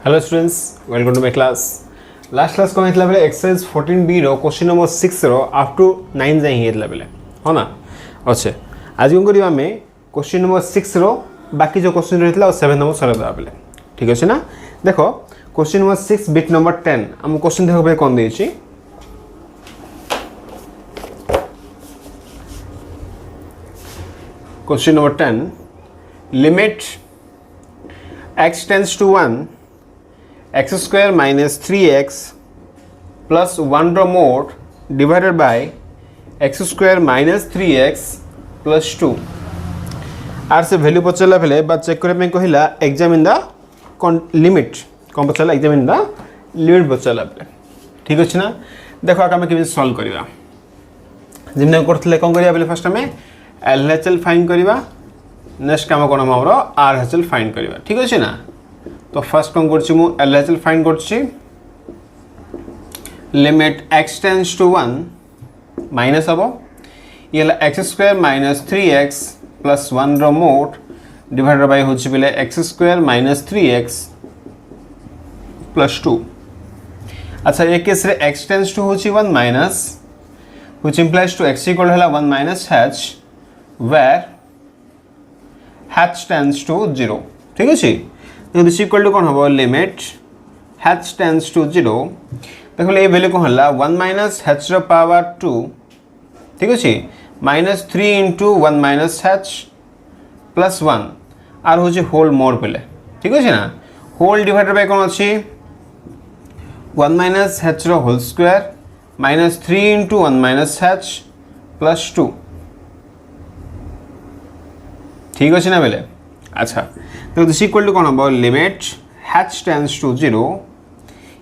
Hello students, welcome to my class. Last class कौन इतला बेले exercise 14b row question number 6 row up to 9 जाए ही इतला बेले, हो ना? अच्छे, आज कौन करियो हमें question number 6 रो बाकी जो question रो इतला और 7 number सॉल्व करा बेले, ठीक है ना? देखो question number 6 bit number 10 हम question देखो बेले कौन देइछि? Question number 10 limit x tends to 1 x square minus 3x plus 1 or more divided by x square minus 3x plus 2 are से वैल्यू पचला बेले बा चेक करे में कहिला एग्जामिन द लिमिट कौन पचला एग्जामिन द लिमिट पचला बेले ठीक अछि ना देखो आका में केबे सॉल्व करिवा जिमने करथले कोन करिया बेले फर्स्ट में एलएचएल फाइंड करिवा नेक्स्ट काम कोन हमरो आरएचएल फाइंड करिवा ठीक अछि ना तो फर्स्ट कौन करछि मु एलएचएल फाइंड करछि limit x tends to 1 minus हबो येला x square minus 3x plus 1 रो मोड डिवाइडेड बाय होछि बेले x square minus 3x plus 2 अच्छा ये केस रे x टेंड्स टू होछि 1 minus which implies to x equal होला 1 minus h where h tends to 0 ठीक अछि तो दिस इक्वल टू कौन हम लिमिट h टेंड्स टू 0 देखो ये वैल्यू कौन हला 1 माइनस h रो पावर 2 ठीक अछि minus 3 into 1 minus h plus 1 आर हो जे होल मोर पले ठीक अछि ना होल डिवाइडेड बाय कौन अछि 1 माइनस h रो whole square minus 3 into 1 minus h plus 2 ठीक अछि ना बेले अच्छा तो दिस इक्वल टू कौन हम लिमिट h टेंड्स टू 0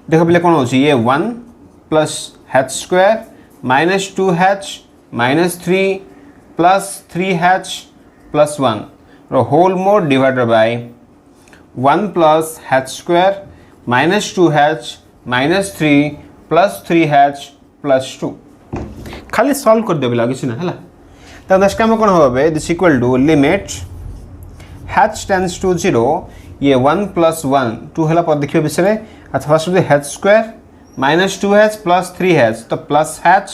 देखो बेले कौन होछि ये 1 plus h square minus 2h minus 3 plus 3h plus 1 रो whole mod divided by 1 plus h square minus 2h minus 3 plus 3h plus 2 खाली सॉल्व कर देबे लागे छिना हला त नेक्स्ट काम कोन होबे this equal to limit h tends to 0 ये 1 प्लस 1 2 हला पर देखियो बिसरे अथवा first h square minus 2h plus 3h तो प्लस h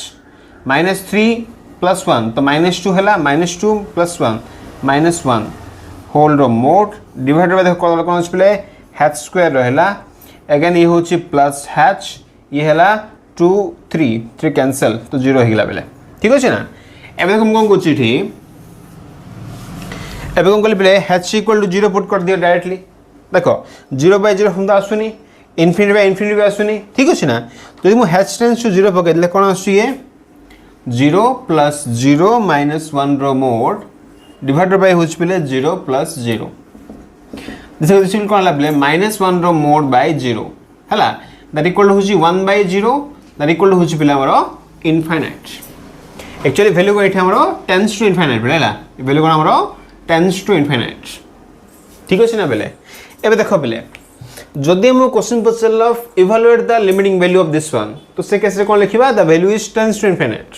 माइनस 3 प्लस 1 तो माइनस 2 हला माइनस 2 प्लस 1 माइनस 1 होल रो मोड डिवाइडेड बाय देखो कोन स्प्ले h स्क्वायर रहला अगेन ये होची प्लस h ये हला 2 3 कैंसिल तो 0 हिला बेले ठीक अछि ना एबे देखो हम कोन कोची ठी एबे कोन कहले h इक्वल टू 0 पुट कर दियो डायरेक्टली देखो 0 बाय 0 हम आसुनी इनफिनिटी बाय इनफिनिटी आसुनी ठीक अछि ना तो मु h टेंड्स टू 0 पके देले कोन आसु ये 0 प्लस 0 माइनस 1 रो मोड डिवाइडेड बाय होच पले 0 प्लस 0 दिस इक्वल कोन लाबले माइनस 1 रो मोड बाय 0 हला दैट इक्वल होची 1 बाय 0 दैट इक्वल होची पले हमरो इनफाइनाइट एक्चुअली वैल्यू को एठी हमरो टेंड्स टू इनफाइनाइट हला वैल्यू कोन हमरो टेंड्स टू इनफाइनाइट ठीक अछि ना बेले एबे देखो बेले जदि हम क्वेश्चन पचल evaluate the limiting value of this one तो से केस रे कोन लिखिबा the value is tends to infinite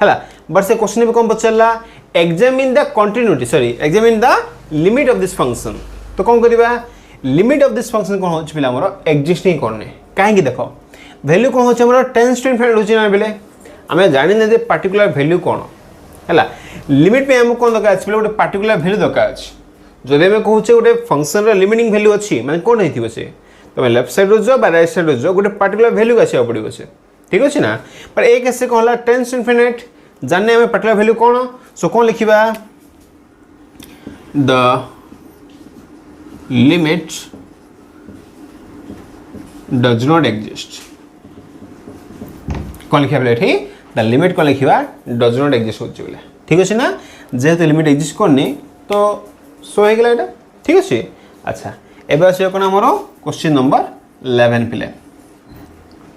हला बट से क्वेश्चन में कोन पचलला examine the continuity sorry examine the limit of this function तो कोन करिबा लिमिट ऑफ दिस फंक्शन कोन होछ पिला हमरो एग्जिस्टिंग करने काहे कि देखो वैल्यू कोन होछ हमरो टेंड्स टू इनफाइनाइट होछ ना बेले हमें जानि ने जे पर्टिकुलर वैल्यू कोन हला लिमिट में हम कोन दका अछि गोटे पर्टिकुलर वैल्यू दका अछि जदि हम कहूचे गोटे फंक्शन रे लिमिटिंग वैल्यू अछि माने कोन हेतिबो से तमे लेफ्ट साइड रो जो बा राइट साइड रो जो गोटे पर्टिकुलर वैल्यू आसी पड़िबो से ठीक अछि ना पर एक कैसे कहला टेंड्स टू इनफिनिट जानने हमें पर्टिकुलर वैल्यू कोन सो कोन लिखिबा the limit does not exist कोन लिखिबा एठी द लिमिट कोन लिखिबा डज नॉट एग्जिस्ट होछि बोले ठीक अछि ना जेहेतु लिमिट एग्जिस्ट करनी तो सो हे गेला एटा ठीक अछि अच्छा एबे आसे कोन हमरो क्वेश्चन नंबर 11 पिले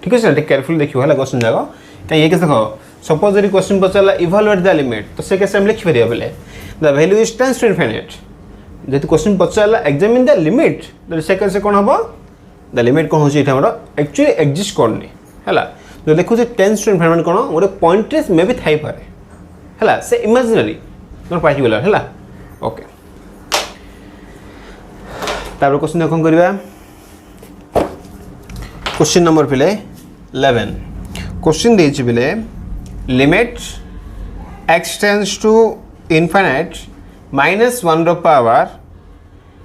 ठीक अछि ना केयरफुल देखियो हला क्वेश्चन जागो त ये केस देखो सपोज यदि क्वेश्चन पचला इवैल्यूएट द लिमिट तो से केस हम लिख परिया बेले the value is tends to infinite जेतु क्वेश्चन पचला एग्जामिन द लिमिट द से केस कोन हबो द लिमिट कोन होछि एटा हमरो एक्चुअली एग्जिस्ट करनी हला जो देखो जे टेंड्स टू इनफिनिट कोन ओरे पॉइंटेस मे भी थाई पारे हला से इमेजिनरी नॉट पार्टिकुलर हला ओके तापर क्वेश्चन देखो करबा क्वेश्चन नंबर पिले 11 क्वेश्चन देछि पिले limit x tends to infinite -1 रो power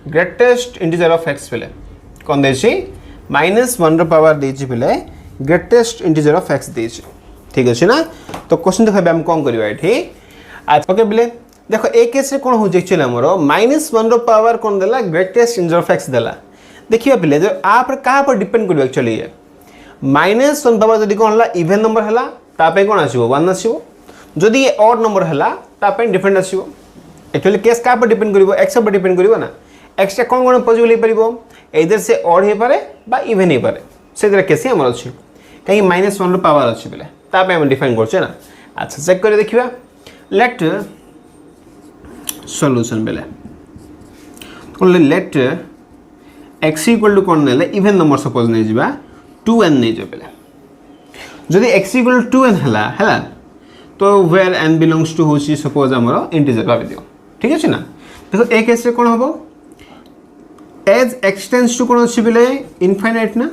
greatest integer of x पिले कोन देछि -1 रो पावर देछि पिले ग्रेटेस्ट इंटीजर ऑफ x देछि ठीक अछि ना। तो क्वेश्चन देखबे हम कोन करबा एठी आज ओके पिले देखो ए केस रे कोन हो जे एक्चुअली हमरो -1 रो पावर कोन देला ग्रेटेस्ट इंटीजर ऑफ x देला देखिए पिले जो आप कहाँ पर डिपेंड कर एक्चुअली ये -1 पावर जदि कौन है इवेन नंबर है तापे कौन आसो 1 आसो जदि ये ऑड नंबर है तापे डिफरेंट आसो एक्चुअली केस कहाँ पर डिपेंड कर एक्स पर डिपेंड कर ना एक्स कौन कौन पॉसिबल हो पार इधर से ऑड हो पारे बा इवेन हो पारे से केस आम अच्छी कहीं -1 पावर अच्छी पिले तापे हम डिफाइन करछे ना। अच्छा चेक कर देखिबा लेट सॉल्यूशन बेले कोन लेट x इक्वल टू कौन नेले इवेन नंबर सपोज नहीं जिबा 2n नहीं जो पहले जदि x इक्वल टू 2n हला तो वेयर n बिलोंग्स टू होची सपोज हमरो इंटीजर भाबे दियो ठीक अछि ना। देखो ए केस रे कोन हबो एज x टेंड्स टू कोन अछि बेले इनफाइनाइट ना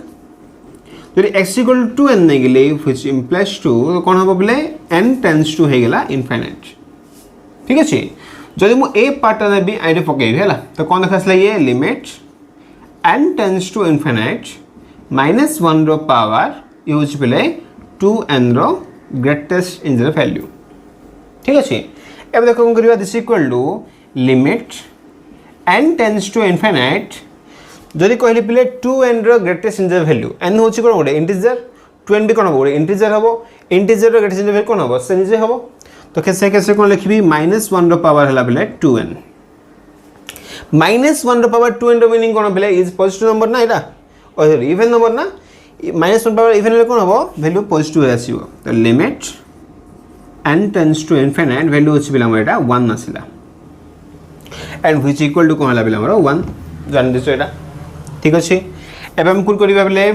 जदि x इक्वल टू 2n नहीं गेले व्हिच इंप्लाइज टू तो कोन हबो बेले n टेंड्स टू हे गेला इनफाइनाइट ठीक अछि। जदि मु ए पार्ट ने भी आइडे पकेबे हला तो कोन देखसला ये limit n tends to infinite -1 रो पावर यूज पिले 2n रो ग्रेटेस्ट इंटीजर वैल्यू ठीक अछि। अब देखो कोन करिवा this equal to limit n tends to infinite जदि कहली पिले 2n रो ग्रेटेस्ट इंटीजर वैल्यू n होछि कोन गोटे इंटीजर 2n भी कोन हो गोटे इंटीजर हबो इंटीजर रो ग्रेटेस्ट इंटीजर वैल्यू कोन हबो से निजे हबो तो कैसे कोन लिखबी -1 रो पावर हला पिले 2n -1 रो पावर 2n रो मीनिंग कोन पिले इज पॉजिटिव नंबर ना एटा और इवन नंबर ना -1 पावर इवन रे कोन हबो वैल्यू पॉजिटिव आसीबो तो limit n tends to infinite value अछि पिला एटा 1 आसीला एंड व्हिच इक्वल टू कोन हला पिला हमरो 1 जान दिसो एटा ठीक अछि। एबे हम कुन करिबा पिले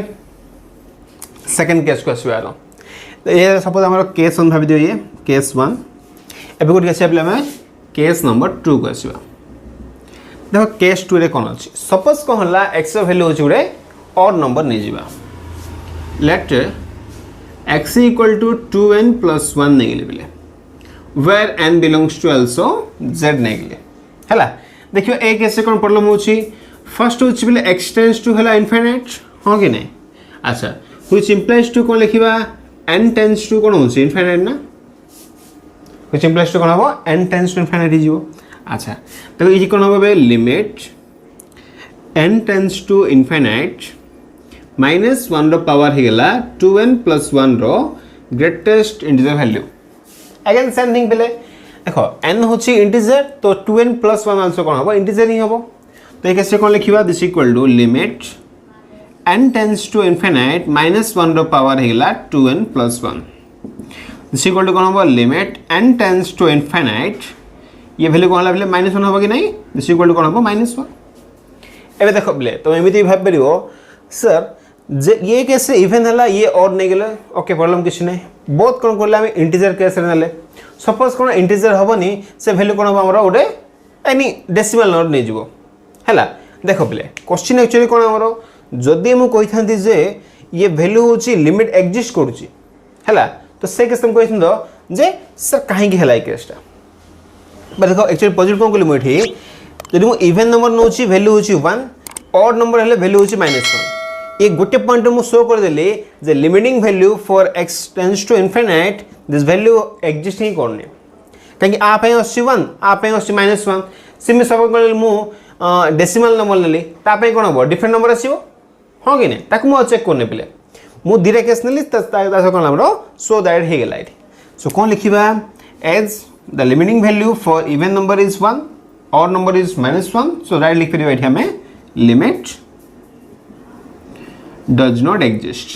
सेकंड केस को आसीबा तो ये सपोज हमरो केस 1 भाबी दियो ये केस 1 एबे कुन केस पिला हम केस नंबर 2 को आसीबा देखो केस 2 रे कोन अछि सपोज को हला x वैल्यू अछि उरे और नंबर नै जिबा let x equal to 2n plus 1 नै गेले बिले where n belongs to also z नै गेले हला देखियो ए केस से कोन प्रॉब्लम होछि फर्स्ट होछि बिले x टेंड्स टू हला इनफिनिट हो कि नै। अच्छा व्हिच इंप्लाइज टू कोन लिखिबा n टेंड्स टू कोन होछि इनफिनिट ना व्हिच इंप्लाइज टू कोन हबो n टेंड्स टू इनफिनिट जिवो। अच्छा तो ये कौन हम limit n tends to infinite -1 रो पावर हो गला 2n प्लस 1 रो greatest integer value again same thing पहले देखो n होची इंटीजर तो 2n प्लस 1 आल्सो कौन हम इंटीजर ही हम तो एक ऐसे कौन लिखिबा this equal to limit n tends to infinite -1 रो पावर हो गला 2n plus 1 this equal to कौन हम limit n tends to infinite ये वैल्यू कौन है -1 होबो कि नहीं दिस इक्वल टू कौन होबो -1 एबे देखो बले तो एमिति भाब परिबो सर जे ये कैसे इवन हला ये और नहीं गेले ओके प्रॉब्लम किछ नहीं बहुत कोन करले हम इंटीजर केस रे नले सपोज कोन इंटीजर होबनी से वैल्यू कोन होबो हमरा ओडे एनी डेसिमल नोट नहीं जिवो हला देखो बले क्वेश्चन एक्चुअली कोन हमरो जदी मु कहिथांती जे ये वैल्यू होची लिमिट एग्जिस्ट करूची हला तो से केस तुम कहिथंदो जे सर काहे की हला ई केसटा बट देखो एक्चुअली पॉजिटिव कोन कहली मुठी जदि मु इवन नंबर नोची वैल्यू होची 1 ऑड नंबर हले वैल्यू होची -1 ये गोटे पॉइंट मु शो कर देली जे limiting value for x tends to infinite this value exist ही करने काहे आ पे अछि 1 आ पे अछि -1 सिम सब कर मु डेसिमल नंबर लेली ता पे कोन हो डिफरेंट नंबर आसीबो हो कि नै ताकू मु चेक करने पिले मु धीरे केस नेली ता कोन हमरो सो दैट हे गेला सो कोन लिखिबा as the limiting value for even number is 1 odd number is -1 so right लिख परिबा एठी हमें limit does not exist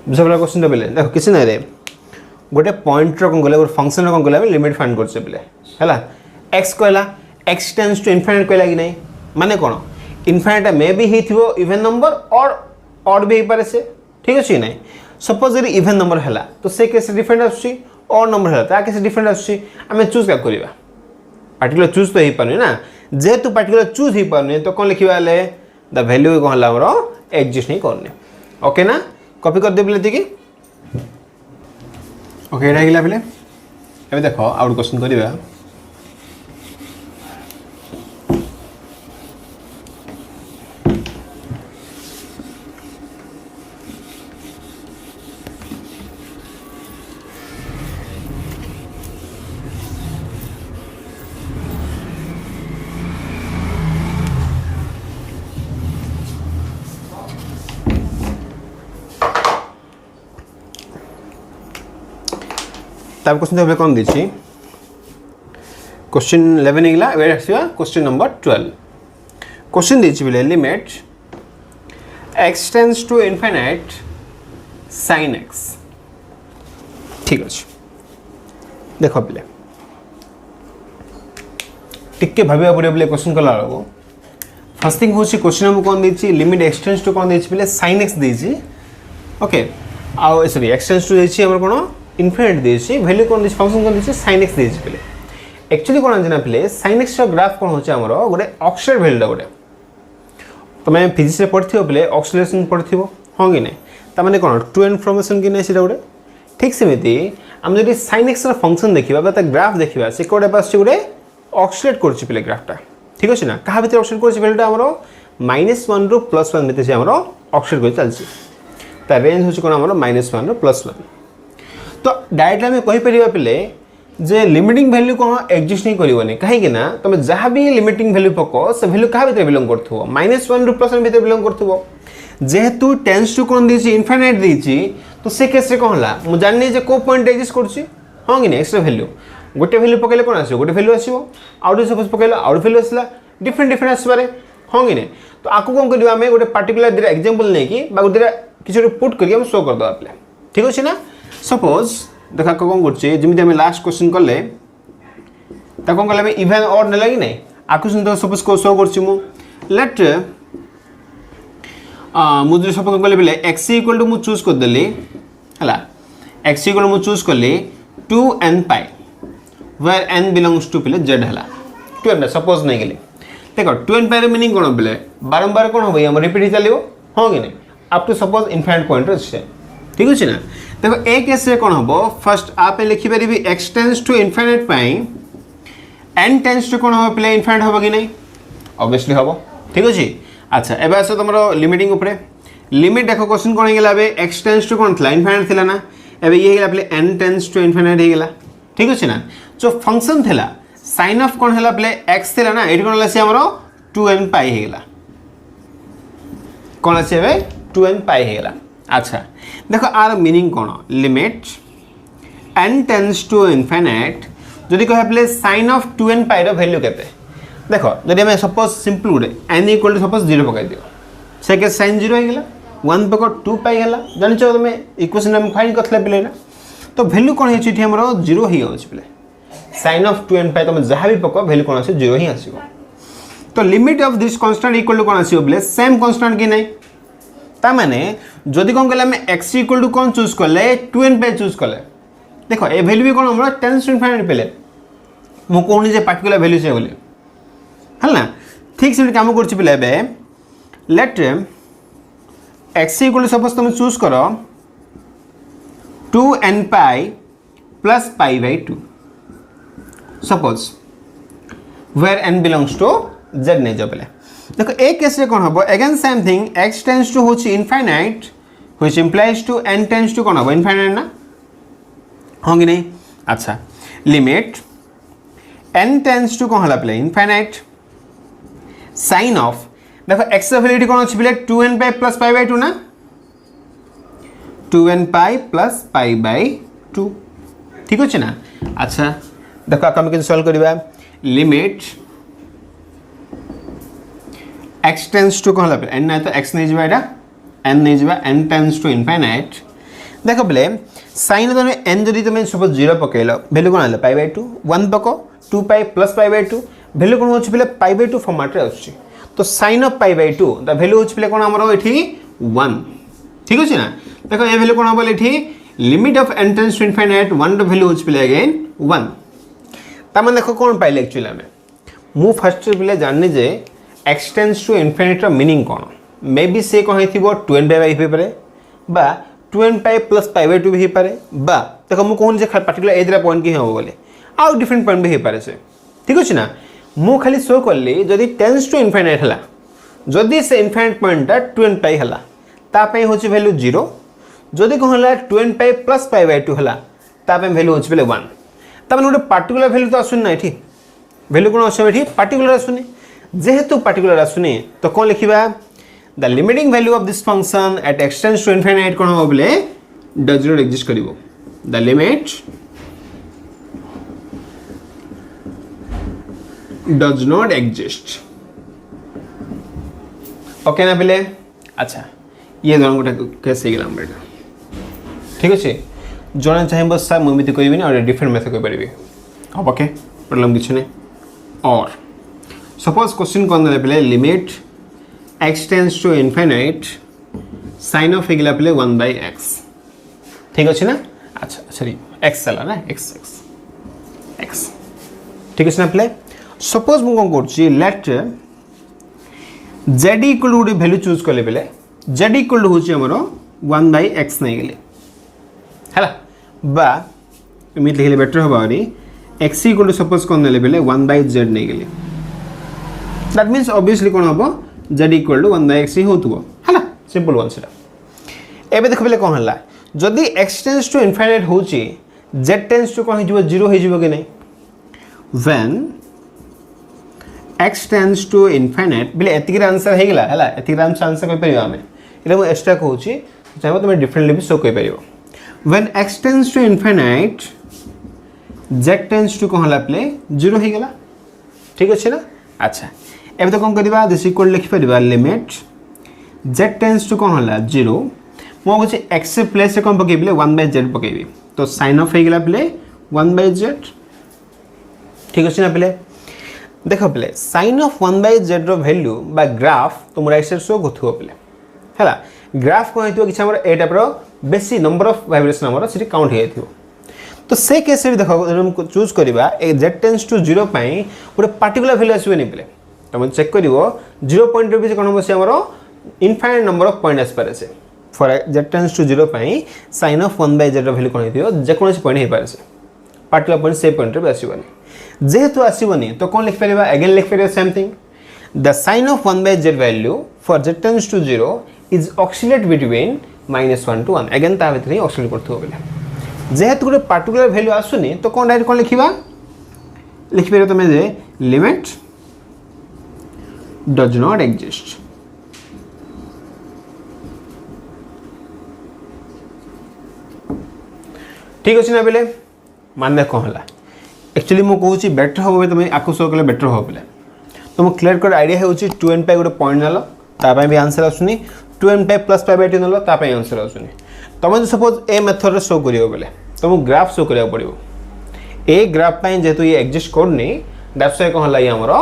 दूसरा वाला क्वेश्चन बेले देखो किसी नै रे गोटे पॉइंट रो कोन गले और फंक्शन रो कोन गले लिमिट फाइंड करछे बेले हला x कहला x टेंड्स टू इनफिनिट कहला कि नै माने कोन इनफिनिट मे बी हिथिबो इवन नंबर और ऑड भी पारे से ठीक अछि नै सपोज यदि इवन नंबर है तो से कैसे डिफरेंट आसुची और नंबर है कैसे डिफरेंट आसुची आम चूज क्या करवा पार्टिकुलर चूज तो हो पारे ना जेहेतु पार्टिकुलर चूज हो पारे तो कौन लिखा द वैल्यू कौन है एक्जिस्ट नहीं करने ओके ना कॉपी कर दे बोले कि ओके ये बोले अभी देख आउट क्वेश्चन करवा तब क्वेश्चन देखो कौन दीची क्वेश्चन 11 इगला वेट आसीबा क्वेश्चन नंबर 12 क्वेश्चन दीची बिले limit x tends to infinite sin x ठीक अछि देखो बिले टिके भाबिया पड़े बिले क्वेश्चन कला लगो फर्स्ट थिंग होची क्वेश्चन हम कौन दीची लिमिट x टेंड्स टू कौन दीची बिले sin x दीची ओके आ सॉरी x टेंड्स टू दीची हमर कोन इनफिनिट देछि वैल्यू कोन दिस फंक्शन कोन दिस sin x देछि पले एक्चुअली कोन आंजना पले sin x रो ग्राफ कोन होचे हमरो गोटे ऑक्सीलेट वैल्यू गोटे तमे फिजिक्स रे पढ़थियो पले ऑक्सीलेशन पढ़थियो होंगे नै त माने कोन टू इनफॉर्मेशन कि नै सेटा गोटे ठीक सेमिति हम जदि sin x रो फंक्शन देखिबा बा त ग्राफ देखिबा से कोडे पास गोटे ऑक्सीलेट करछि पले ग्राफटा ठीक अछि ना कहा भीतर ऑक्सीलेट करछि वैल्यूटा हमरो -1 रो +1 भीतर से हमरो ऑक्सीलेट कर चलछि त रेंज होछि कोन हमरो -1 रो +1 तो डायरेक्टली आम कहीपर पे जे लिमिटिंग वैल्यू कौन एक्जिस्ट नहीं करनी कहीं तुम जहाँ भी लिमिटिंग वैल्यू पक से वैल्यू क्या भीतर बिलोंग कर -1 रू +1 भीतर बिलोंग कर जेहेतु टेंस टू कौन दी इनफाइनाइट दी तो से केस कौन है मुझे जानी जे को पॉइंट एक्जिस्ट कर हाँ कि नहीं एक्स वैल्यू गोटे वैल्यू पकड़े कौन आस गोटे वैल्यू आसो आउट सपोज पकड़ आउट वैल्यू आसला डिफरेंट डिफरेंट आसपे हाँ कि नहीं तो आपको कौन कर गोटे पार्टिकुलर दुटा एक्जाम्पल नहीं कि किसी पुट कर शो करदे पे ठीक अच्छे ना सपोज देखा कौन करमी लास्ट क्वेश्चन कले कौन कले इवेन और ना कि नहीं आकु सपोज को शो कर लेट मुझे सपोज कले बोले एक्स इक्वल टू मुझे चूज करदेली है एक्स इक्वल मुझे चूज कली 2n पाई वेयर n बिलोंग्स टू पे जेड है 2n सपोज नहीं गली देख 2n पाई मीनिंग कौन बोले बारंबार कौन हम ये रिपीट चलो हाँ कि नहीं up to suppose infinite point अच्छे ठीक अच्छे ना देखो ए केस कौन हम फर्स्ट आप लिखिपारि x tends to infinite pi n tends to कौन हम पे इनफाइनाइट हम कि नहीं ऑब्वियसली हम ठीक अच्छे अच्छा एवं आस तुम लिमिटिंग उपरे लिमिट देख क्वेश्चन कौन होगा एक्स टेंस टू कौन था इनफाइनाइट थी ना एवं ये पे एन टेंस टू इनफाइनाइट होगा ठीक अच्छे ना जो फंक्शन थी साइन ऑफ कौन है पे एक्स थी ना ये कौन आम 2n पाई होगा कौन आसे 2n पाई होगा अच्छा देखो आर मीनिंग कौन limit n tends to infinite जदि कह पे साइन ऑफ 2n पाई रो वैल्यू केते देखो जदि हमें सपोज सिंपल गोटे n इक्वल टू सपोज 0 पकाई दियो से के साइन 0 हो गला 1 पको 2 पाई गला जानि छ तुम इक्वेशन हम फाइंड करथले पे ना तो वैल्यू कौन है छी हमरो 0 ही होछ पे साइन ऑफ 2n पाई तुम जहां भी पको वैल्यू कौन आसे 0 ही आसीबो तो limit of this constant equal to कौन आसीबो बोले सेम कांस्टेंट कि नहीं ता माने जदि कौन कले एक्स इक्वल टू कौन चूज कले 2n पाई चूज कले देखो ए वैल्यू भी कौन हमरा टेंस टू इनफाइनाइट पेले मो कोन जे पार्टिकुलर वैल्यू से बोले है ना ठीक से काम करछि पेले बे let x equal to suppose तुम चूज करो 2n pi plus pi by 2 suppose where n belongs to z नहीं जो पेले देखो एक केस रे कौन हम again same thing x tends to होची infinite which implies to n tends to कौन हम इनफाइनाइट ना हाँ कि नहीं अच्छा लिमिट n टेंस टू कौन हला पे इनफाइनाइट साइन ऑफ देखो x वैल्यू कौन अछि पे 2n pi plus pi by 2 ना 2n pi plus pi by 2 ठीक अछि ना अच्छा देखो हम के सॉल्व करबा लिमिट x टेंस टू कौन n ना तो x नहीं जावा n नहीं जावा n टेंस टू इनफाइनाइट देखो बोले साइन तुम n जदि तुम सपोज 0 पकेल वैल्यू कौन है पाई बाय 2 1 पको 2 पाई प्लस पाई बाय 2 वैल्यू कौन होछि पे पाई बाय 2 फॉर्मेट रे आछि तो sine of pi by 2 the value होछि पे कौन हमरो एठी 1 ठीक अछि ना देखो ए वैल्यू कौन हम बोले एठी limit of n tends to infinite 1 the value होछि पे अगेन 1 ता माने देखो कौन पाइले एक्चुअली हमें मु फर्स्ट पिले जाननी जे x tends to infinity meaning कौन मे बी से कौन हो 2n बाई हो पारे बा 2n pi plus pi by 2 भी हो पारे बा देखो मु कहूँ पर्टिकुलर ए दुटा पॉइंट की हम बोले आउ डिफरेंट पॉइंट भी हो पारे से ठीक अच्छे ना मु खाली शो कली जदि टेंड्स टू इनफिनिट है जदि से इनफिनिट पॉइंटा 2n पाई है तापाई हूँ वैल्यू 0 जदि कौन है 2n pi plus pi by 2 है तापाई वैल्यू हूँ बोले 1 तापर गोटे पार्टिकुलर वैल्यू तो आसुनी ना ये वैल्यू कौन आसुनी पार्टिकुलर आसुनी जेहेतु पार्टिकुलर आसुनी तो कौन लिखा the limiting value of this function at x tends to infinite कौन हम बोले डज नॉट एग्जिस्ट करिवो the limit does not exist okay ना पिले अच्छा ये दोनों गोटे केस हो गला ठीक अच्छे जड़े चाहिए सर मुझे कहबी और डिफरेंट मेथड कहीपरि हम ओके प्रॉब्लम किसी नहीं और सपोज क्वेश्चन कौन देले पे limit x tends to infinite sine of होगा पे 1/x ठीक अच्छे ना अच्छा सॉरी x चला ना x ठीक अच्छे ना पे सपोज मुझे कौन कर लेट z इक्वल गोटे वैल्यू चूज कले पे z इक्वल हूँ आमर 1/x नहीं गले है बा इमित लिखले बेटर होगा x इक्वल टू सपोज कौन देले बेले 1/z नहीं गले दैट मीन्स ऑब्वियसली कौन हम z इक्वल टू 1/x ही होतुबो है ना सिंपल वन सेटा एबे देख बेले कौन हला जदि x टेंड्स टू इनफिनिट होची z टेंड्स टू कौन हो 0 हो कि नहीं when x tends to infinite बेले एतिक आंसर हे गेला हला एतिक आंसर कहि परिबा हमें इले मु एक्स्ट्रा कहूची चाहे तुम डिफरेंटली भी शो कहि परिबो when x tends to infinite z tends to कौन पे 0 हो गला ठीक अच्छे ना अच्छा एबे तो कौन करवा दिस इक्वल लिखि परिबा लिमिट z tends to कौन होला 0 मो कुछ x प्लेस से कौन पकेबले 1/z पकेबी तो sin ऑफ हो गला पे 1/z ठीक अच्छे ना पे देखो पे sin ऑफ 1/z रो वैल्यू बा ग्राफ तुम राइट साइड शो गथुओ पे हैला ग्राफ को हेतु किछ हमर ए टाइप रो बेसी नंबर ऑफ वाइब्रेशन हमर सिटी काउंट हे थियो तो से केस भी देखो हम चूज करबा ए z टेंड्स टू 0 पई गोटे पर्टिकुलर वैल्यू आसीबे नै पले तुम चेक करिवो 0 पॉइंट भी कोन बसे हमर इनफाइनाइट नंबर ऑफ पॉइंट आस पारे से फॉर z टेंड्स टू 0 पई sin ऑफ 1/z रो वैल्यू कोन हेतियो जे कोन पॉइंट हे पारे से पर्टिकुलर पॉइंट से पॉइंट रे आसीबनी जेहेतु आसीबनी तो कोन लिख परबा अगेन लिख परबा same thing the sin of 1/z value for z tends to 0 is oscillate between -1 to 1 again ता भीतर ही ऑक्सिलेट करथो बेले जेहेतु गोटे पर्टिकुलर वैल्यू आसुनी तो कोन डायरेक्ट कोन लिखिबा लिखि परबो तमे जे लिमिट डज नॉट एग्जिस्ट ठीक अछि ना बेले माने कोन हला एक्चुअली मो कहूची बेटर हो तमे आकु शो कले बेटर हो बेले तो मो क्लियर कर आईडिया होची 2n पाई गोटे पॉइंट नालो ता पई भी आंसर आसुनी 2n pi plus pi by 2 नालो ता पई आंसर आसुनी तुम जो सपोज ए मेथड रे शो करियो बेले तुम ग्राफ शो करिया पड़िबो ए ग्राफ पई जेतु ये एग्जिस्ट करनी दैट्स व्हाई कोन हला ये हमरो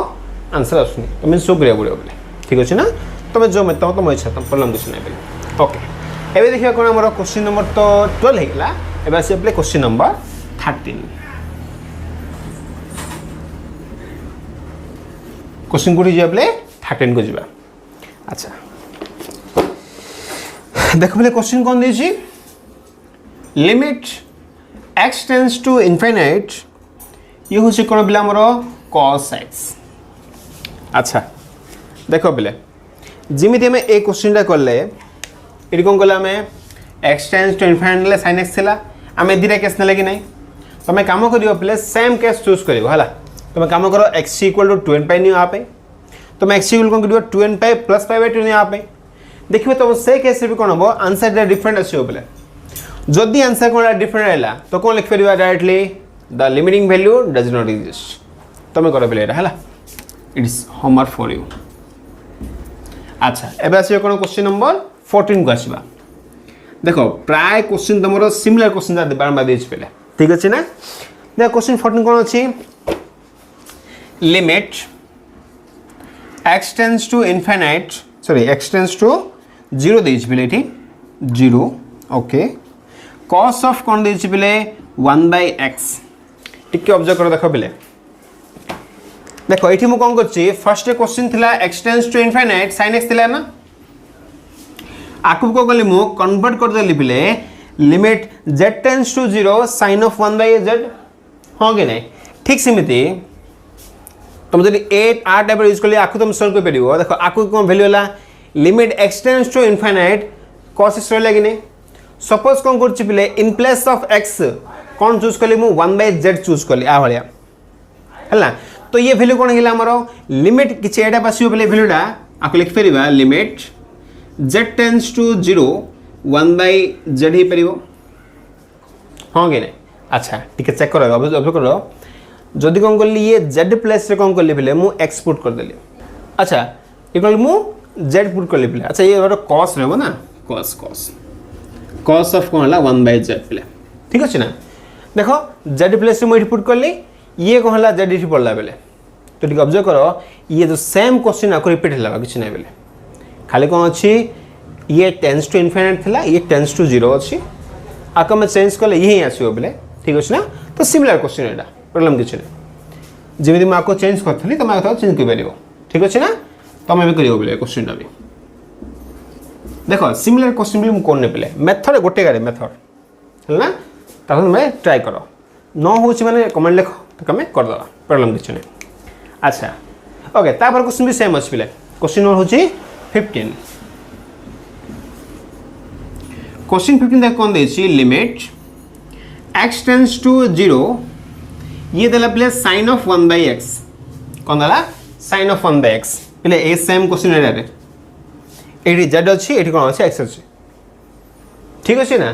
आंसर आसुनी तुम शो करिया पड़िबो बेले ठीक अछि ना तुम जो मेथड तुम इच्छा तुम प्रॉब्लम किछ नै बेले ओके एबे देखिया कोन हमरो क्वेश्चन नंबर तो 12 हेला एबे से प्ले क्वेश्चन नंबर 13 क्वेश्चन को जे प्ले 13 को जिबा अच्छा देखो पहले क्वेश्चन कौन दीजिए limit x tends to infinite ये हूँ कौन पे आमर cos x अच्छा देखो पहले जमी आम ए क्वेश्चन टा कले ये कौन कले आम x tends to infinite sin x थिला आम दुटा केस ना कि नहीं तुम कम कर पे सेम केस चूज कर तुम कम कर x equal to 2n pi नियो तुम x इक्वल कौन कर 2n pi plus pi by 2 नियो देखिए तुम से केस भी कौन हम आंसर डिफरेंट आसो बोले जदि आंसर कौन डिफरेंट है तो कौन लिख पार directly the limiting value does not exist तुम कर पे है it is homework for you अच्छा एबे आसो कौन क्वेश्चन नंबर 14 को आसवा देखो प्राय क्वेश्चन तुम सिमिलर क्वेश्चन बारंबार दे पे ठीक अच्छे ना देख क्वेश्चन 14 कौन अच्छी limit x tends to infinite sorry x tends to 0 देइछ बिले एठी 0 ओके cos ऑफ कोन देइछ बिले 1/x टिके ऑब्जर्व करो देखो बिले देख ये मुझे कौन कर फर्स्ट क्वेश्चन थिला x tends to infinite sin x थिला ना आकु को कली मु कन्वर्ट कर देली बिले limit z tends to 0 sin of 1/z हो कि नहीं ठीक सेमिति तुम जब 8 8 टाइप यूज कर आकु तुम सॉल्व कर परिबो देखो आकु कोन वैल्यू होला limit x tends to infinite cos x रहला कि नहीं सपोज कोन करछि बिले इन प्लेस ऑफ x कोन चूज करली मु 1/z चूज करली आ भलिया हला तो ये वैल्यू कोन हिला हमरो लिमिट किछ एटा पासियो बिले वैल्यूटा आकु लिख परिबा limit z tends to 0 1/z ही परिबो हां कि नहीं अच्छा ठीक है चेक करो ऑब्जर्व करो जदि कोन करली ये z प्लेस रे कोन करली बिले मु x पुट कर देली अच्छा इक्वल मु z पुट करली बिले अच्छा ये cos रहबो ना cos ऑफ कोन हला 1/z बिले ठीक अछि ना देखो z प्लेस रे मु पुट करली ये कोन हला z इठी पड़ला बिले तो ठीक ऑब्जर्व करो ये जो सेम क्वेश्चन आको रिपीट हला किछ नै बिले खाली कोन अछि ये टेंड्स टू इनफाइनाइट थिला ये टेंड्स टू 0 अछि आको में चेंज करले यही आसीओ बिले ठीक अछि ना तो सिमिलर क्वेश्चन एटा प्रॉब्लम किछ नै जेमिति म आको चेंज करथली त म चेंज कर परिबो ठीक अछि ना तमे भी करियो बिले क्वेश्चन भी देखो सिमिलर क्वेश्चन भी म कोन नै बिले मेथड गोटे गारे मेथड हला ताको मैं ट्राई करो न होछि माने कमेंट लिखो तो कमे कर दवा प्रॉब्लम किछ नै अच्छा ओके तापर क्वेश्चन भी सेम अछि बिले क्वेश्चन नंबर होछि 15 क्वेश्चन 15 देख कोन देछि लिमिट x टेंड्स टू 0 ये देला प्ले sin of 1/x कोन देला sin of 1/x play A same question रे एठी z अछि एठी कोन अछि x अछि ठीक अछि ना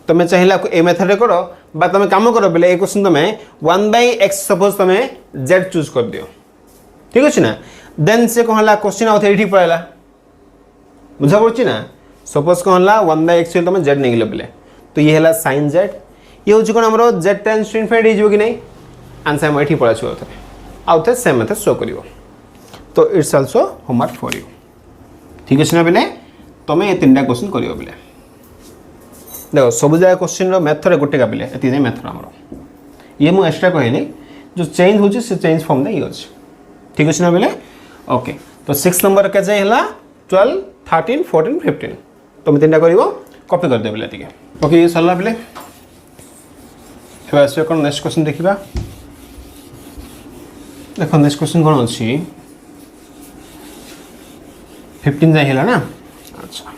तमे चाहिला ए मेथड रे करो बा तमे काम करो बेले ए क्वेश्चन तमे 1/x सपोज तमे z चूज कर दियो ठीक अछि ना देन से कहला क्वेश्चन आउ एठी पळला बुझा पड़छि ना सपोज कहला 1/x तमे z नै गेलो बेले तो ये हला sin z ये होछि कोन हमरो z टेंड्स टू इनफाइनाइट हिजबो कि नै आंसर म एठी पळाछु आउ थे सेम मेथड शो करिवो तो it's also homework for you ठीक अछि ना बेले तमे ए तीनटा क्वेश्चन करिवो बेले देखो सब जगह क्वेश्चन रो मेथड गोटे का बेले एति जे मेथड हमरो ये मु एक्स्ट्रा कहनी जो चेंज होछि से चेंज फॉर्म नै अछि ठीक अछि ना बेले ओके तो 6 नंबर के जे हला 12 13 14 15 तमे तीनटा करिवो कॉपी कर दे बेले ठीक है ओके ये सल्ला बेले एबा से कोन नेक्स्ट क्वेश्चन देखिबा देखो नेक्स्ट क्वेश्चन कोन अछि 15 जाय हला ना अच्छा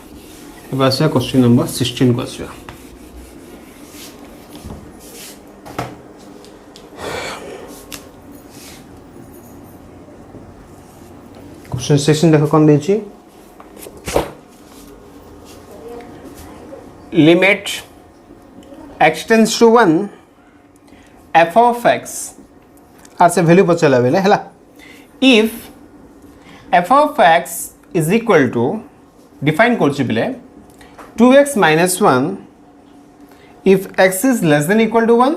एबा से क्वेश्चन नंबर 16 को आछिया क्वेश्चन 16 देखो कोन देछि limit x tends to 1 f of x आर से वैल्यू पचला बेले हला if f of x is equal to define करछि बेले 2x minus 1 if x is less than equal to 1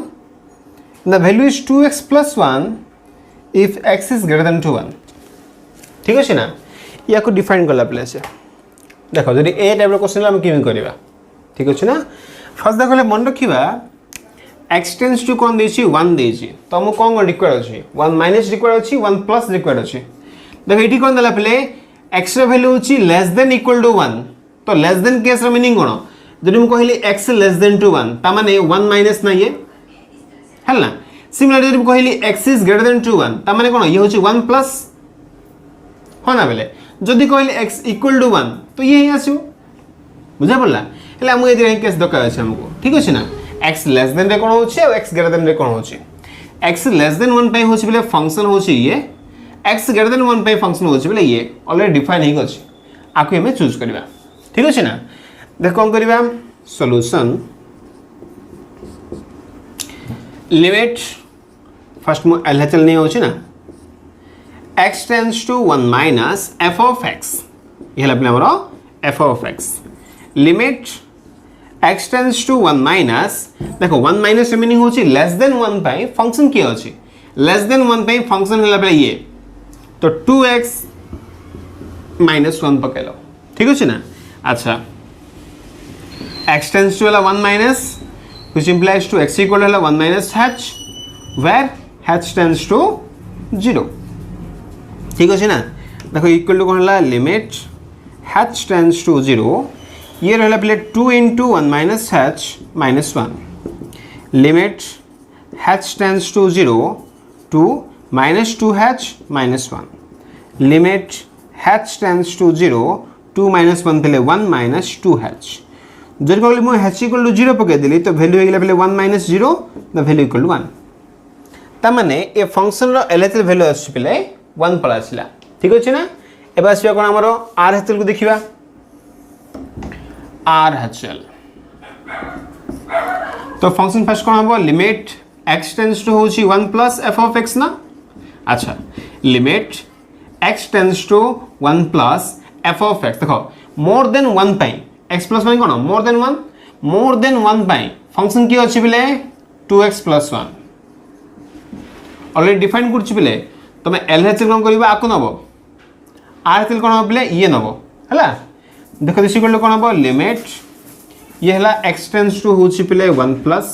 the value is 2x plus 1 if x is greater than to 1 ठीक अछि ना या को डिफाइन करला प्ले से देखो जदि ए टाइप रो क्वेश्चन हम केमि करबा ठीक अछि ना फर्स्ट देखले मन रखिबा x टेंड्स टू कोन देछि 1 देछि तो हम कोन रिक्वायर्ड अछि 1 माइनस रिक्वायर्ड अछि 1 प्लस रिक्वायर्ड अछि देखो एठी कोन देला प्ले x रो वैल्यू अछि लेस देन इक्वल टू 1 तो लेस देन केस रो मीनिंग कोन जदि हम कहली x लेस देन टू 1 ता माने 1 माइनस ना ये हल ना सिमिलरली जदि हम कहली x is greater than to 1 ता माने कोन ये होछि 1 प्लस हो ना बेले जदि कहली x इक्वल टू 1 तो ये ही आसु बुझा पड़ला हेले हम ए जे केस दरकार अछि हमको ठीक अछि ना x लेस देन रे कोन होछि और x ग्रेटर देन रे कोन होछि x लेस देन 1 पे होछि बेले फंक्शन होछि ये x ग्रेटर देन 1 पे फंक्शन होछि बेले ये ऑलरेडी डिफाइन हे गछि आकु हमें चूज करबा ठीक अछि ना देख कोन करबा सॉल्यूशन लिमिट फर्स्ट मु एलएचएल नै होछि ना x tends to 1 minus f of x ये हला हमरो f of x limit x tends to 1 minus देखो 1 minus रे मीनिंग होछि लेस देन 1 पाई फंक्शन के अछि लेस देन 1 पाई फंक्शन हला बेले ये तो 2x minus 1 पकेलो ठीक अछि ना अच्छा x tends to 1 minus which implies to x equal to 1 minus h where h tends to 0 ठीक अच्छे ना देखो इक्वल टू कौन है लिमिट h टेंड्स टू 0 ये रहा पे 2 into 1 minus h minus 1 limit h tends to 0 2 minus 2h minus 1 limit h tends to 0 2 minus 1 थे 1 माइनस 2h जब कहली मुझे h इक्वल टू 0 पकईदेली तो भैल्यू हो गला 1 minus 0 the value equal to 1 ताने ये फंक्शन एलएचएल भैल्यू आसपे 1 पड़ा आसला ठीक अच्छे ना एवं आसवा कौन आमर आर एच एल को देखा आर एच एल तो फंक्शन फास्ट कौन हम लिमिट एक्स टेंड्स टू हूँ 1 प्लस एफ ऑफ एक्स ना अच्छा limit x tends to 1 plus F of X देखो more than 1 pi X plus one कौन मोर देन 1 पाई फंक्शन किए अच्छे बिले 2x प्लस 1 ऑलरेडी डिफाइन करछि बिले तुम एलएचएल कौन करबा आको नबो आरएचएल कौन हम बिले ये नबो हला देखो दिस इक्वल टू कौन हम लिमिट ये हला x टेंड्स टू होछि बिले 1 प्लस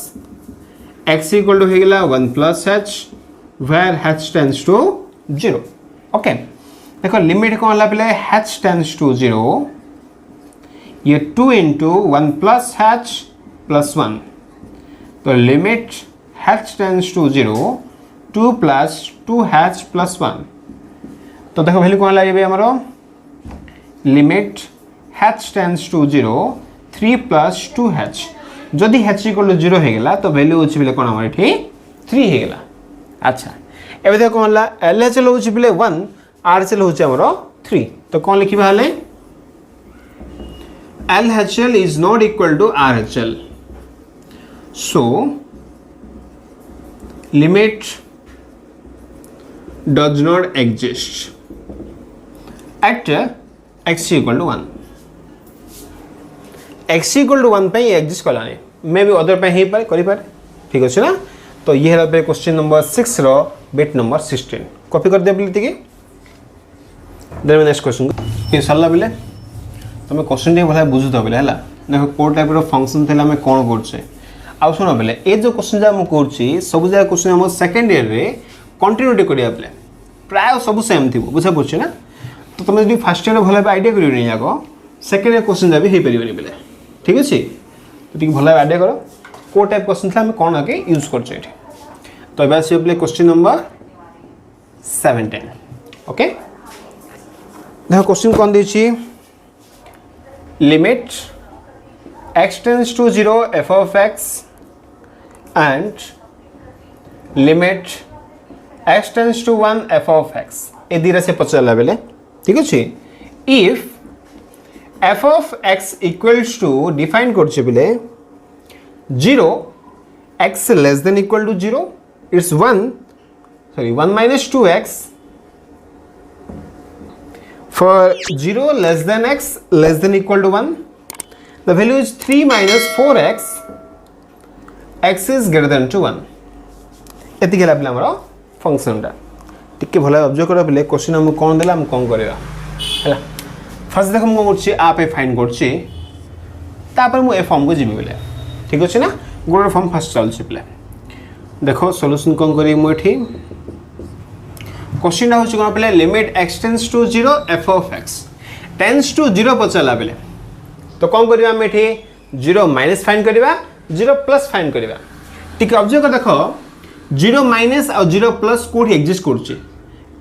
x इक्वल टू हो गला 1 plus h where h tends to 0 okay देखो लिमिट कौन हला बिले h टेंड्स टू 0 ये 2 इंटू 1 प्लस h प्लस 1 तो limit h tends to 0 2 plus 2h plus 1 तो देखो वैल्यू कौन लगे हमारो limit h tends to 0 3 plus 2h जदि h इक्वल टू 0 हो गला तो वैल्यू होछि बिले कौन हमर एठी 3 हो गला अच्छा एबे देखो कौन ला LHL होछि बिले 1 RHL होछि हमरो 3 तो कौन लिखिबा हले LHL is not equal to RHL so limit does not exist at x equal to 1 x equal to 1 पे एग्जिस्ट कलाने मे भी अदर पे ही पारे करि पारे ठीक अछि ना तो ये है पे क्वेश्चन नंबर 6 रो बिट नंबर 16 कॉपी कर दे बोलती के देन नेक्स्ट क्वेश्चन ये सल्ला बिले तुम क्वेश्चन टे भला बुझु तो बिले हला देखो को टाइप रो फंक्शन थेला मैं कोन करछे आ सुनो बिले ए जो क्वेश्चन जा हम करछि सब जा क्वेश्चन हम सेकंड ईयर रे कंटिन्यूटी करिया बिले प्राय सब सेम थी बुझा पड़छ ना तो तुम जो फर्स्ट ईयर भल आइडिया कर नहीं जाको सेकेंड ईयर क्वेश्चन भी हो पारे बोले ठीक अच्छे तो ठीक भल आइडिया कर को टाइप क्वेश्चन था कौन आगे यूज कर तो ये आस क्वेश्चन नंबर 17 ओके देखो क्वेश्चन कौन देखिए limit x tends to 0 f of x and limit x tends to 1 f of x ए दीरा से पचाला बेले ठीक अच्छे if f of x equals to define करछे बिले 0 x less than equal to 0 it's 1 minus 2x for 0 less than x less than equal to 1 the value is 3 minus 4x x is greater than to 1 एति गेला बिले हमरो function टा टिके भला observe करा बिले क्वेश्चन हम कोन देला हम कोन करबा हला फर्स्ट देखो मु करछि आप ए फाइंड करछि तापर मु ए फॉर्म को जिबि बिले ठीक अछि ना गोर फॉर्म फर्स्ट चल छि बिले देखो सॉल्यूशन कोन करी मु एठी क्वेश्चन होछि कोन बिले limit x tends to 0 f of x tends to 0 पचला बिले तो कोन करबा हम एठी 0 माइनस फाइंड करबा 0 प्लस फाइंड करबा ठीक ऑब्जर्व कर देखो 0 माइनस और 0 प्लस कोठी एग्जिस्ट करछि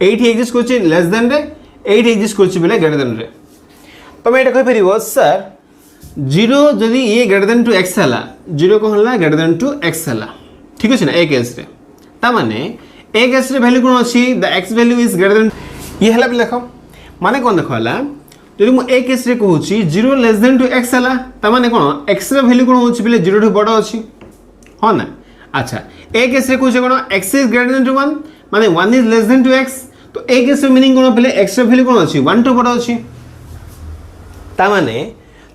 एठी एग्जिस्ट करछि लेस देन रे एठी एग्जिस्ट करछि बिले ग्रेटर देन रे तो मैं कह पार सर 0 जदि ये ग्रेटर देन टू एक्स है 0 कौन है ग्रेटर देन टू एक्स है ठीक अच्छे ना ए केस रे ता माने ए केस रे वैल्यू कौन अच्छी the x value is greater then ये है देख माने कौन देख है जब मुझे ए केस रे कहूँ 0 लेस देन टू एक्स है ता माने कौन एक्स रे वैल्यू कौन होची बिले 0 ठू बड़ अच्छी हाँ ना अच्छा ए केस रे कहूँ कौन X is greater than to 1 माने 1 is less than to X तो ए केस रे मीनिंग कौन बिले एक्स रे वैल्यू कौन अच्छी 1 ठू बड़ अच्छी ताने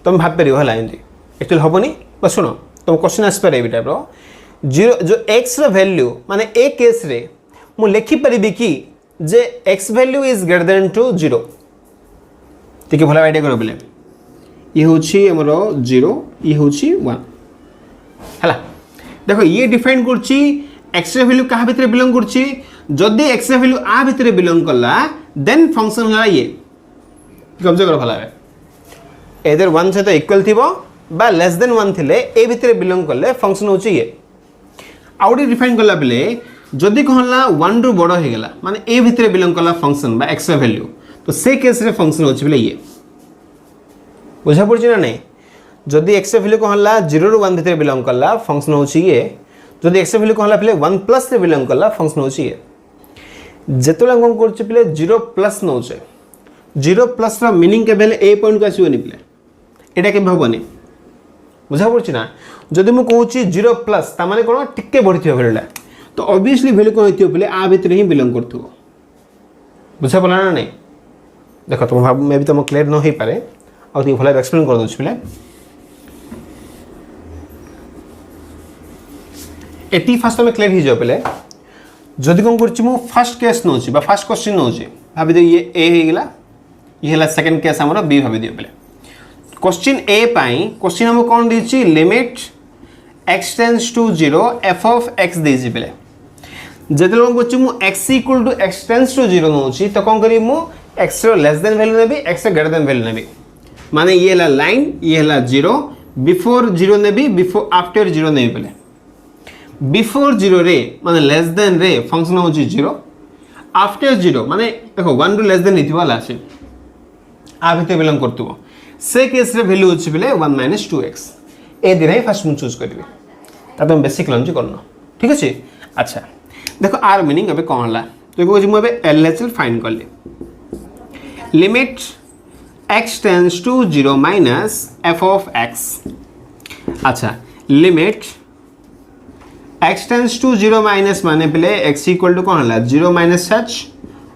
तुम भाव पार है एक्चुअली हेनी बस शुण तुम क्वेश्चन आसपारे ये टाइप जीरो जो एक्स वैल्यू माने ए केस रे मु लिखिपारि कि जे x value is greater than to 0 ठीक भल आइडिया कर बोले ये हूँ आमर 0 ये हूँ 1 है देखो ये डिफाइन कर एक्स वैल्यू क्या भितर बिलंग कर जदि x ର वैल्यू आ भितर बिलोंग करला देन फंक्शन होला ये कब्जा कर भला एदर 1 से तो इक्वल थिबो बा लेस देन 1 थिले ए भितर बिलोंग करले फंक्शन होची ये आउडी डिफाइन करला बेले जदि कहला 1 रु बड़ हे गेला माने ए भितर बिलोंग करला फंक्शन बा x ର वैल्यू तो से केस रे फंक्शन होची बेले ये बुझा पड़छि ना नहीं जदि x ର वैल्यू कहला 0 रु 1 भितर बिलोंग करला फंक्शन होची ये जदि x ର वैल्यू कहला बेले 1 प्लस रे बिलोंग करला फंक्शन होची ये जेतोला कोन करछि बेले 0 प्लस नौचे 0 प्लस रा मीनिंग के बेले ए पॉइंट को आसीबनी बेले एटा के भबनी बुझा पड़छि ना जदि मु कहूची 0 प्लस ता माने कोन टिके बढ़िथियो बेलेला तो ऑब्वियसली वैल्यू कोन होथियो बेले आ भितर ही बिलोंग करथुओ बुझा पला ना नहीं देखो तुम भाब मे भी तुम क्लियर न होई पारे आ ती भला एक्सप्लेन कर दोछ बेले एटी फर्स्ट में क्लियर ही जो बेले जदि कोन करछि मु फर्स्ट केस नोछि बा फर्स्ट क्वेश्चन नोछि भाबि दे ये ए हे गेला ये हला सेकंड केस हमरो बी भाबि दियो बेले क्वेश्चन ए पाई क्वेश्चन हम कोन दिछि limit x tends to 0 f of x देछि बेले जदि कोन करछि मु x equal to x tends to 0 नोछि तो कोन करी मु x रो लेस देन वैल्यू नेबी x रो ग्रेटर देन वैल्यू नेबी माने ये हला लाइन ये हला 0 बिफोर 0 नेबी बिफोर आफ्टर 0 नेबी बेले बिफोर 0 रे माने लेस देन रे फंक्शन होची 0 आफ्टर 0 माने देखो 1 टू लेस देन निथिबा लासे आ भिते बिलोंग करतुबो से केस रे वैल्यू होची बेले 1 - 2x ए दिनै फर्स्ट मु चूज करबे ता तुम बेसिक लंच करनो ठीक अछि अच्छा देखो आर मीनिंग अबे कोन हला तो कहू मु अबे एलएचएल फाइंड कर ले limit x tends to 0 minus f of x अच्छा limit x tends to 0 minus माने पहले x इक्वल टू कोन हला 0 minus h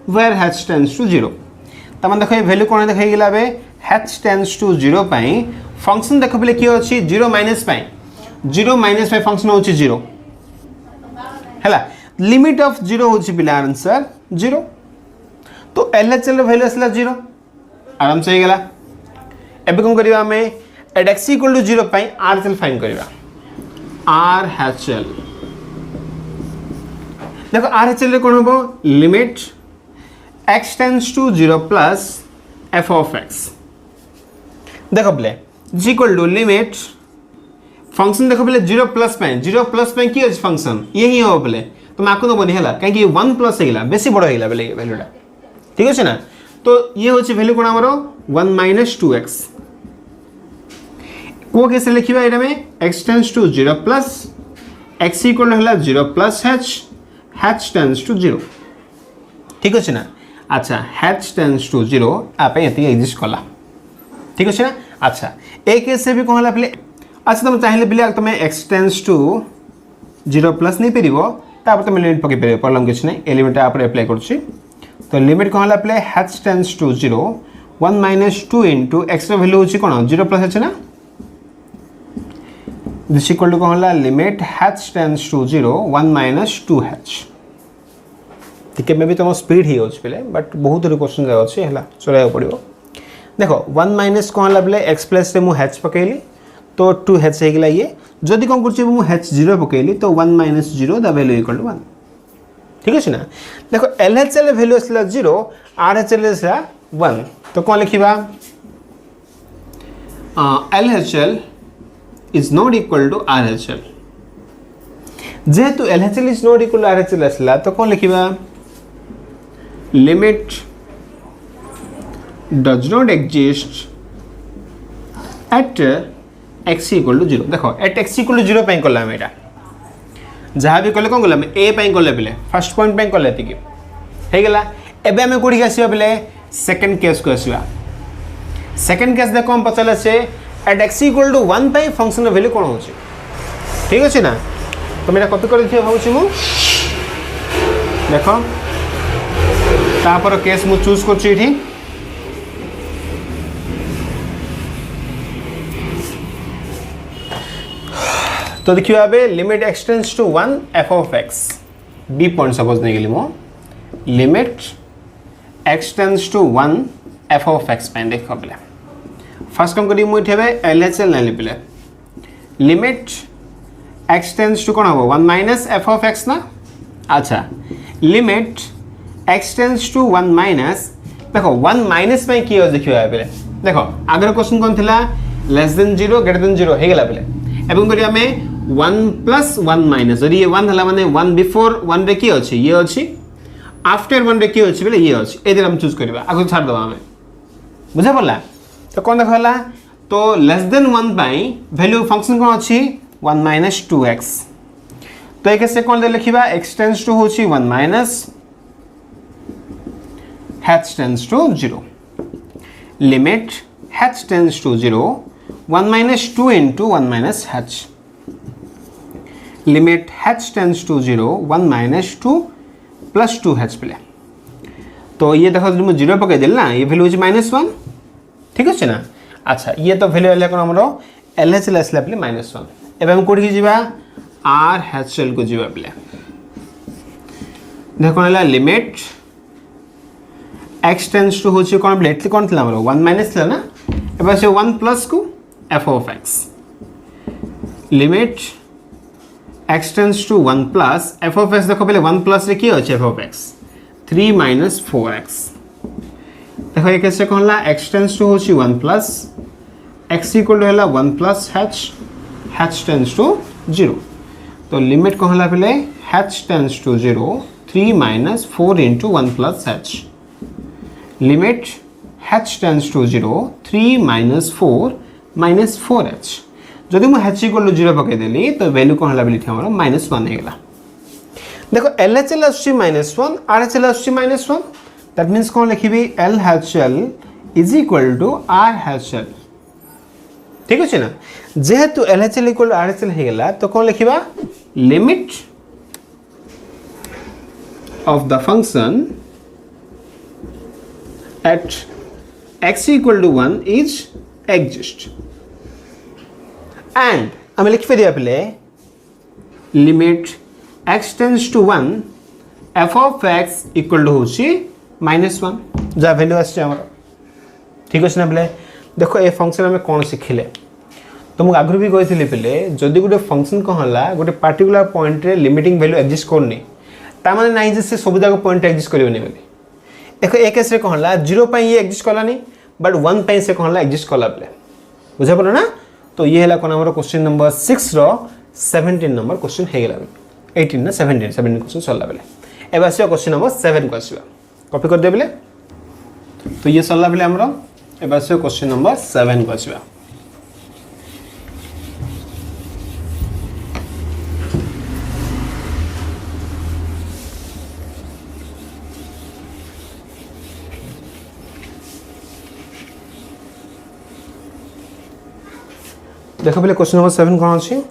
where h tends to 0 तमन देखो वैल्यू कोन देखाई गेला बे h टेंड्स टू 0 पई फंक्शन देखो पहले की अछि 0 माइनस पई 0 माइनस पई फंक्शन होछि 0 हला लिमिट ऑफ 0 होछि बिला आंसर 0 तो एलएचएल वैल्यू असला 0 आराम से गेला एबे कोन करिवा हमें एट x इक्वल टू 0 पई आरएचएल फाइंड करिवा आरएचएल देखो आरएचएल रे कोन होबो limit x tends to 0 plus f of x देखो प्ले g equal to limit function देखो प्ले 0 प्लस पे की अछि फंक्शन यही हो प्ले तो माको न बनी हला काहे कि 1 प्लस हेला बेसी बड़ हेला प्ले वैल्यूटा ठीक अछि ना तो ये होछि वैल्यू कोन हमरो 1 - 2x को कैसे लिखिबा एटा में x tends to 0 plus x equal हला 0 प्लस h टेंड्स टू 0 ठीक अछि ना अच्छा h टेंड्स टू 0 आपे एति एग्जिस्ट कला ठीक अछि ना अच्छा ए केस से भी कहला पले अच्छा तुम चाहिले बिले तुम x टेंड्स टू 0 प्लस नहीं परिबो तापर तुम लिमिट पके परिबो प्रॉब्लम किछ नै एलिमेंट आप अप्लाई करछि तो लिमिट कहला पले h tends to 0 1 - 2 into x रो वैल्यू होछि कोन 0 प्लस h ना दिस इक्वल टू कहला limit h tends to 0 1 - 2h ठीक है मे भी तुम स्पीड ही होछ पले बट बहुत रे क्वेश्चन जा अछि हला चलाय पड़िबो देखो 1 माइनस कोन हला पले x प्लस रे मु h पकेली तो 2h हे गेला ये जदि कोन करछि मु h 0 पकेली तो 1 - 0 द वैल्यू इक्वल टू 1 ठीक अछि ना देखो LHL वैल्यू असला 0 RHL असला 1 तो कोन लिखिबा LHL is not equal to RHL जेहेतु LHL is not equal to RHL असला तो कोन लिखिबा limit does not exist at x equal to 0 देखो at x equal to 0 पे कला मेरा जहाँ भी कले कोन कला a पे कले बेले फर्स्ट पॉइंट पे कले तिकी हे गेला एबे हमें कोडी आसीबा बेले सेकंड केस को आसीबा सेकंड केस देखो हम पचले से at x equal to 1 पे फंक्शन वैल्यू कोन होची ठीक अछि ना तो मेरा कॉपी कर दियो भाउची मु देखो तापर केस मु चूज करछि इठी तो देखियो आबे limit x tends to 1 f of x b point suppose नै गेली मो limit x tends to 1 f of x पे देखो बले फर्स्ट कम करी मु इठेबे LHL नै लिबले लिमिट x टेंड्स टू कोन हो 1 - f ऑफ x ना अच्छा limit x tends to 1 minus देखो 1 माइनस में की हो देखियो बेले देखो आगर क्वेश्चन कोन थिला लेस देन 0 ग्रेटर देन 0 हे गेला बेले एवं करी हमें 1 प्लस 1 माइनस यदि ये 1 हला माने 1 बिफोर 1 रे की अछि ये अछि आफ्टर 1 रे की अछि बेले ये अछि ए दिन हम चूज करबा आगो छाड़ दबा हमें बुझा पड़ला तो कोन देखला तो लेस देन 1 पाई वैल्यू फंक्शन कोन अछि 1 माइनस 2x तो एक से कोन दे लिखिबा x टेंड्स टू होछि 1 minus h tends to 0 limit h tends to 0 1 minus 2 into 1 minus h limit h tends to 0 1 minus 2 plus 2h play तो ये देखो जो 0 पके देल ना ये वैल्यू है -1 ठीक है ना अच्छा ये तो वैल्यू वाला कोन हमरो lh लेसला प्ले -1 एबे हम कोड की जीवा rhl को जीवा प्ले देखो ना लिमिट x टेंड्स टू होछि कोन प्लेटली कोन थला हमरो 1 माइनस थला ना एबे से 1 प्लस को f of x limit x tends to 1 plus f of x देखो पहले 1 प्लस रे की होछि f of x 3 minus 4x देखो ये कैसे कहला x टेंड्स टू होछि 1 प्लस x इक्वल टू हला 1 प्लस h टेंड्स टू 0 तो लिमिट कहला पहले h tends to 0 3 minus 4 into 1 plus h limit h tends to 0 3 minus 4 minus 4h जदि मु h इक्वल टू 0 पके देली तो वैल्यू कोन हला बेली हमरो -1 हे गेला देखो LHL आछि -1 RHL आछि -1 दैट मींस कोन लिखिबी LHL is equal to RHL ठीक अछि ना जेहेतु LHL इक्वल टू RHL हे गेला तो कोन लिखिबा limit of the function at x equal to 1 is exist and हमें लिख दिया पहले limit x tends to 1 f of x equal to होछि -1 जा वैल्यू आछे हमर ठीक अछि ना पहले देखो ए फंक्शन हमें कोन सिखिले तो मु आगु भी कहिथिले पहले जदी गुटे फंक्शन कहला गुटे पर्टिकुलर पॉइंट रे लिमिटिंग वैल्यू एग्जिस्ट करनी ता माने नाही जे से सब जाक पॉइंट एग्जिस्ट करिवनी बोली देखो एक केस रे कहला 0 पे ये एग्जिस्ट करलानी बट 1 पे से कहला एग्जिस्ट करला प्ले बुझा पड़ो ना तो ये हला कोन हमर क्वेश्चन नंबर 6 रो 17 नंबर क्वेश्चन हे गेला 18 ना 17 क्वेश्चन सरला बेले एबा आसी क्वेश्चन नंबर 7 को आसीबा कॉपी कर दे बेले तो ये सरला बेले हमरो एबा आसी क्वेश्चन नंबर 7 को आसीबा देखो पहले क्वेश्चन नंबर 7 कौन अछि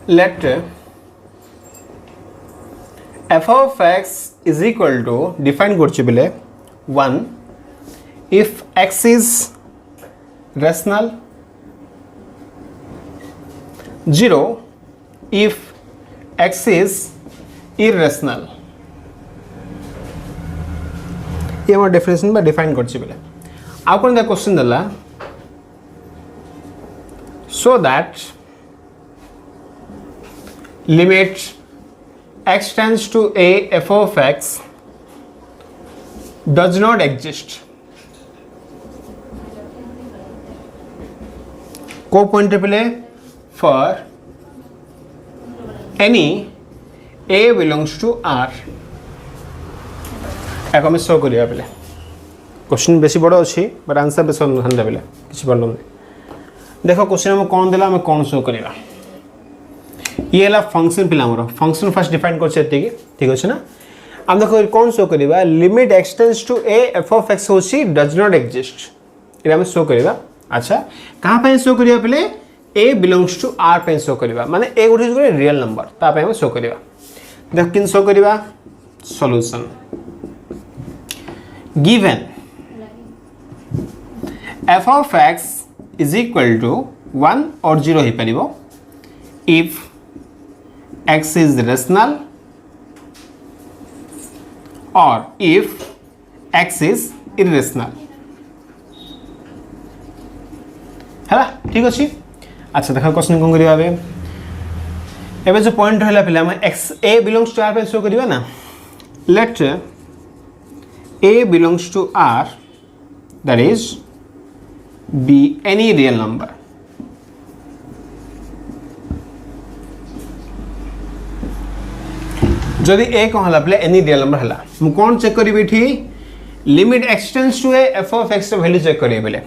late f of x is equal to define करछि बेले 1 if x is rational 0 if x is irrational ये हम डेफिनेशन बा डिफाइन करछि बेले आ कोन दा क्वेश्चन दला so that limit x tends to a f of x does not exist को पॉइंट पे for any a belongs to r एक हमें शो करिया बेले क्वेश्चन बेसी बड़ अछि बट आंसर बेस हंडा बेले किछि बड़ नै देखो क्वेश्चन हम कोन देला हम कोन शो करिया ये ला फंक्शन पिला हमरो फंक्शन फर्स्ट डिफाइन कर छथि ठीक अछि ना हम देखो कोन शो करिवा limit x tends to a f of x होछि डज नॉट एग्जिस्ट इरा हम शो करिवा अच्छा कहां पे शो करिया पले a बिलोंग्स टू r पे शो करिवा माने a good is real number ता पे हम शो करिवा देख किन शो करिवा solution given f of x is equal to 1 or 0 ही परिबो if x is rational or if x is irrational है ठीक अच्छे। अच्छा देख क्वेश्चन कौन करवा एवं जो पॉइंट रहा पे x a belongs to R पे शो करवा ना let a belongs to R that is be any real number जदि ए कौन है एनी रियल नंबर है मुझे कौन चेक करी limit x tends to a f of x value check करी बोले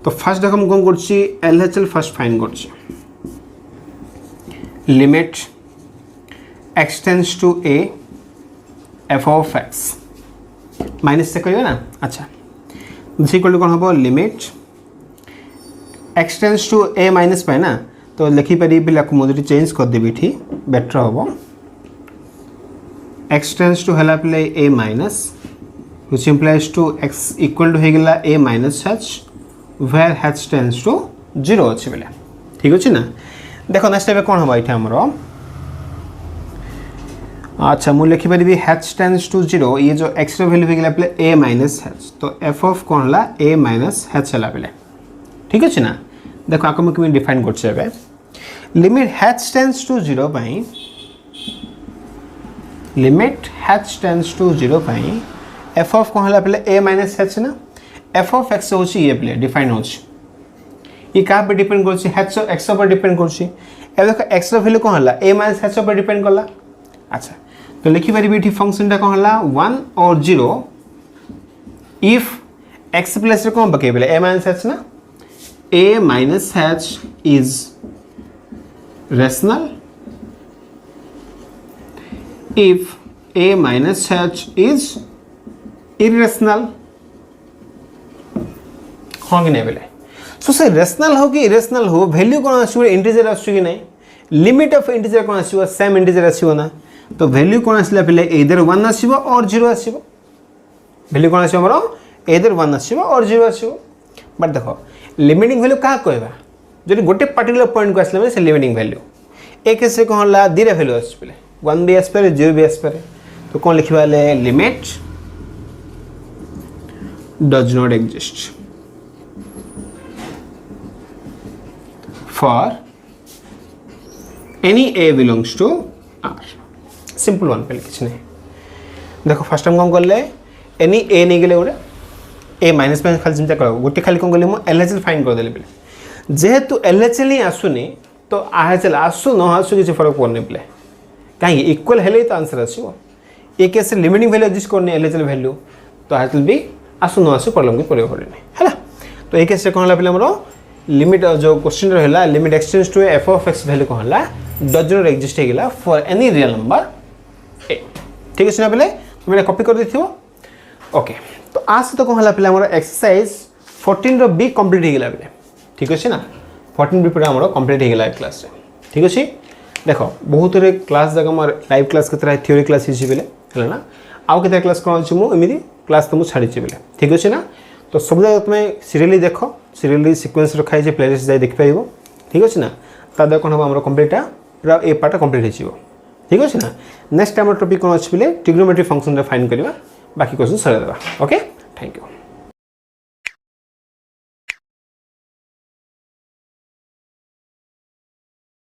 तो फास्ट देख मुझे कौन कर एलएचएल फास्ट फाइन कर limit x tends to a f of x minus check करिए ना। अच्छा इक्वल टू कौन हम limit x tends to a minus पाए ना तो लिखिपारि पे मुझे चेंज करदेवी ठीक बेटर हम एक्स टेंड्स टू है पे ए minus which implies to x equal to होगा a minus h where h tends to 0 अच्छे बोले ठीक अच्छे ना। देखो नेक्स्ट स्टेप कौन हम ये आमर अच्छा मुझे लिखिपारि h tends to 0 ये जो x वैल्यू होगा पे a minus h तो f of कौन है a minus h है पे ठीक अच्छे ना। देखो आपको मुझे डिफाइन कर limit h tends to 0 pi limit h tends to 0 pi F of कौन है पे ए माइनस एच ना एफ ऑफ एक्स हूँ ये पे डिफाइन हो क्या पे डिपेंड कर एक्स पर डिपेंड कर देखो एक्स वैल्यू कौन है ए माइनस एच पर डिपेंड कला। अच्छा तो लिखिपारि ये फंक्शन कौन है 1 और 0 इफ एक्स प्लस कौन पकड़ पे ए माइनस एच ना a minus h is rational if a minus h is irrational हाँ कि नहीं बोले सो से रेशनल हो कि इरेशनल हो वैल्यू कौन आसो इंटीजर आसो कि नहीं लिमिट ऑफ इंटीजर कौन आसो सेम इंटीजर आसो ना तो वैल्यू कौन आसला पे इधर 1 आसो और 0 आसो वैल्यू कौन आसो हमर इधर 1 आसो और 0 आसो बट देखो लिमिटिंग वैल्यू क्या कहबा जदि गोटे पर्टिकुलर पॉइंट को आसला से लिमिटिंग वैल्यू ए केस रे कौन ला दीरा वैल्यू आसो पे 1 भी आस पारे 0 भी आस पारे तो कौन लिखबा limit does not exist for any a belongs to r simple one पे किसी नहीं। देखो फर्स्ट टाइम कौन कर एनी ए नहीं गले गोटे ए माइनस माइनस खाली चिंता कर गोटे खाली कौन कली एलएचएल फाइन करदेली पे जेहेतु एलएचएल ही आसुनी तो आहएचएल आसु न आसु किसी फरक पड़ने पे कहीं इक्वल हेले तो आंसर आसो ए केस लिमिटिंग वैल्यू एग्जिस्ट करनी एलएचएल वैल्यू तो आहएचएल भी आसु न आसु प्रॉब्लम की पड़े है तो ये केस कौन है पे लिमिट जो क्वेश्चन रहा limit x tends to f of x value कौन है डज नॉट एक्जिस्ट होगा for any real number a ठीक है पे तुम कॉपी कर दी ओके तो आज तो कौन है पे एक्सरसाइज 14 बी कंप्लीट होगा पे ठीक अच्छे ना 14 बी पूरा कंप्लीट होगा क्लास ठीक अच्छे। देख बहुत क्लास जगह लाइव क्लास के थ्योरी क्लास है ना आउ के क्लास कौन अच्छे मुझे क्लास तुमको छाड़ी बोले ठीक अच्छे ना। तो सब जगह तुम सीरियली देख सीरियली सिक्वेंस रखाई प्लेलिस्ट जाए देखिपार ठीक अच्छे ना ताद्वारा कौन हम कम्प्लीट पूरा ए पार्ट कम्प्लीट हो ठीक अच्छे ना। नेक्स्ट टाइम टॉपिक कौन अच्छे ट्रिग्नोमेट्री फंक्शन फाइंड करवा बाकी question sir okay thank you.